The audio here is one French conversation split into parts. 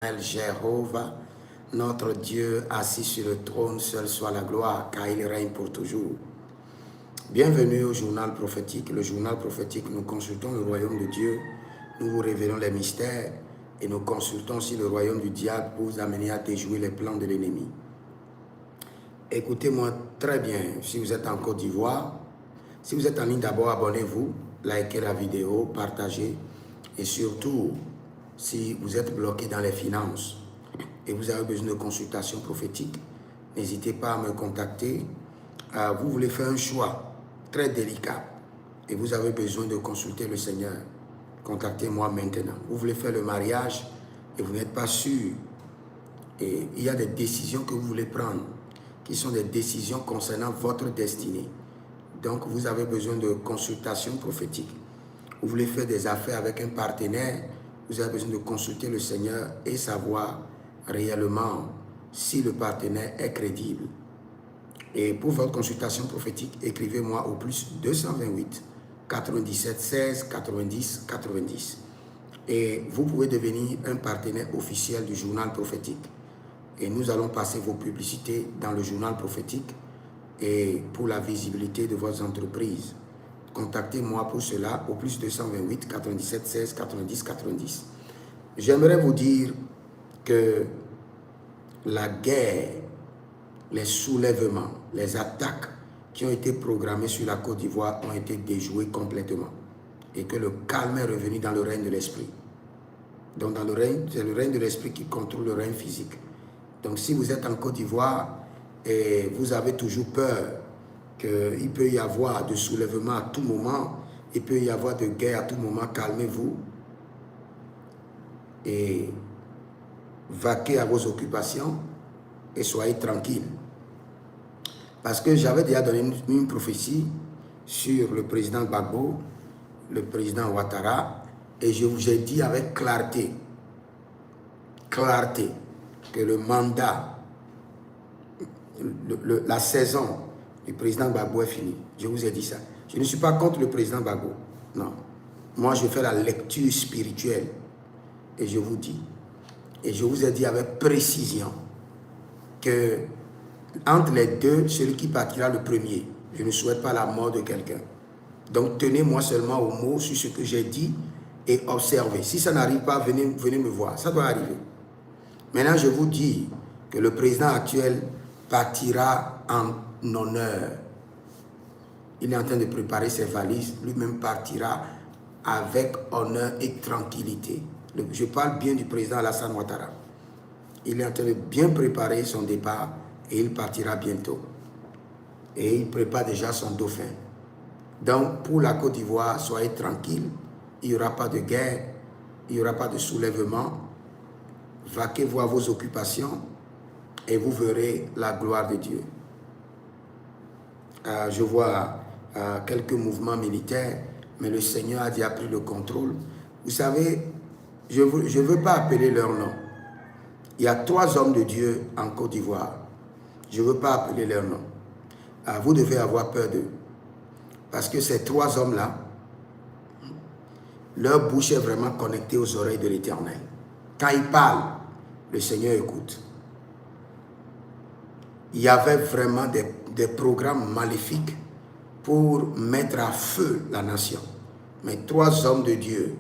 Jéhovah, notre Dieu assis sur le trône, seul soit la gloire, car il règne pour toujours. Bienvenue au journal prophétique. Le journal prophétique, nous consultons le royaume de Dieu, nous vous révélons les mystères et nous consultons aussi le royaume du diable pour vous amener à déjouer les plans de l'ennemi. Écoutez-moi très bien si vous êtes en Côte d'Ivoire. Si vous êtes en ligne, d'abord abonnez-vous, likez la vidéo, partagez et surtout, si vous êtes bloqué dans les finances et vous avez besoin de consultation prophétique, n'hésitez pas à me contacter. Vous voulez faire un choix très délicat et vous avez besoin de consulter le Seigneur, contactez-moi maintenant. Vous voulez faire le mariage et vous n'êtes pas sûr et il y a des décisions que vous voulez prendre qui sont des décisions concernant votre destinée. Donc vous avez besoin de consultation prophétique. Vous voulez faire des affaires avec un partenaire, vous avez besoin de consulter le Seigneur et savoir réellement si le partenaire est crédible. Et pour votre consultation prophétique, écrivez-moi au plus 228 97 16 90 90. Et vous pouvez devenir un partenaire officiel du journal prophétique. Et nous allons passer vos publicités dans le journal prophétique et pour la visibilité de votre entreprise. Contactez-moi pour cela au plus 228 97 16 90 90. J'aimerais vous dire que la guerre, les soulèvements, les attaques qui ont été programmées sur la Côte d'Ivoire ont été déjouées complètement et que le calme est revenu dans le règne de l'esprit. Donc dans le règne, c'est le règne de l'esprit qui contrôle le règne physique. Donc si vous êtes en Côte d'Ivoire et vous avez toujours peur qu'il peut y avoir de soulèvement à tout moment, il peut y avoir de guerre à tout moment, calmez-vous et vaquez à vos occupations et soyez tranquille. Parce que j'avais déjà donné une prophétie sur le président Gbagbo, le président Ouattara, et je vous ai dit avec clarté, que le mandat, la saison du président Gbagbo est finie. Je vous ai dit ça. Je ne suis pas contre le président Gbagbo. Non. Moi, je fais la lecture spirituelle. Et je vous dis, et je vous ai dit avec précision, que entre les deux, celui qui partira le premier, je ne souhaite pas la mort de quelqu'un. Donc, tenez-moi seulement au mot sur ce que j'ai dit et observez. Si ça n'arrive pas, venez me voir. Ça doit arriver. Maintenant, je vous dis que le président actuel partira en honneur. Il est en train de préparer ses valises. Lui-même partira avec honneur et tranquillité. Je parle bien du président Alassane Ouattara. Il est en train de bien préparer son départ et il partira bientôt. Et il prépare déjà son dauphin. Donc, pour la Côte d'Ivoire, soyez tranquille. Il n'y aura pas de guerre. Il n'y aura pas de soulèvement. Vaquez-vous à vos occupations et vous verrez la gloire de Dieu. Je vois quelques mouvements militaires, mais le Seigneur a déjà pris le contrôle. Vous savez, je ne veux pas appeler leur nom. Il y a 3 hommes de Dieu en Côte d'Ivoire. Je ne veux pas appeler leur nom. Vous devez avoir peur d'eux. Parce que ces 3 hommes-là, leur bouche est vraiment connectée aux oreilles de l'Éternel. Quand ils parlent, le Seigneur écoute. Il y avait vraiment des programmes maléfiques pour mettre à feu la nation. Mais 3 hommes de Dieu,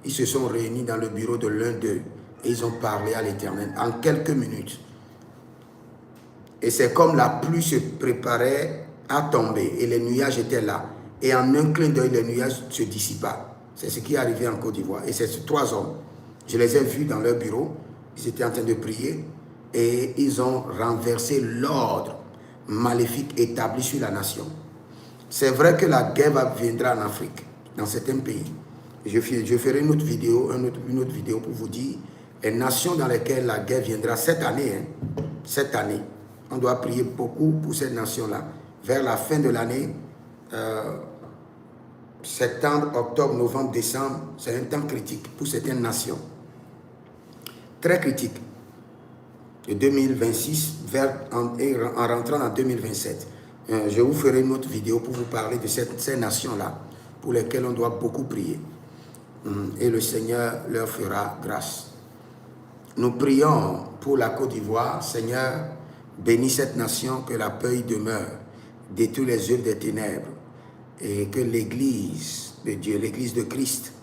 ils se sont réunis dans le bureau de l'un d'eux et ils ont parlé à l'Éternel en quelques minutes. Et c'est comme la pluie se préparait à tomber et les nuages étaient là. Et en un clin d'œil, les nuages se dissipa. C'est ce qui est arrivé en Côte d'Ivoire. Et c'est ces 3 hommes. Je les ai vus dans leur bureau. Ils étaient en train de prier et ils ont renversé l'ordre maléfique établi sur la nation. C'est vrai que la guerre viendra en Afrique, dans certains pays. Je ferai une autre vidéo pour vous dire les nations dans lesquelles la guerre viendra cette année. Cette année, on doit prier beaucoup pour cette nation-là. Vers la fin de l'année, septembre, octobre, novembre, décembre, c'est un temps critique pour certaines nations. Très critique. De 2026 en rentrant en 2027. Je vous ferai une autre vidéo pour vous parler de ces nations-là pour lesquelles on doit beaucoup prier. Et le Seigneur leur fera grâce. Nous prions pour la Côte d'Ivoire. Seigneur, bénis cette nation, que la paix demeure, détruis les œuvres des ténèbres et que l'Église de Dieu, l'Église de Christ,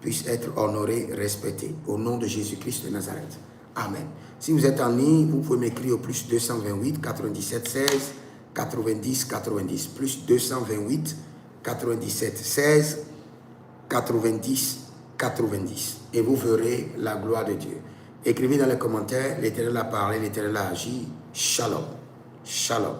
puisse être honorée, respectée. Au nom de Jésus-Christ de Nazareth. Amen. Si vous êtes en ligne, vous pouvez m'écrire au plus 228 97 16 90 90. Plus 228 97 16 90 90. Et vous verrez la gloire de Dieu. Écrivez dans les commentaires, l'Éternel a parlé, l'Éternel a agi. Shalom. Shalom.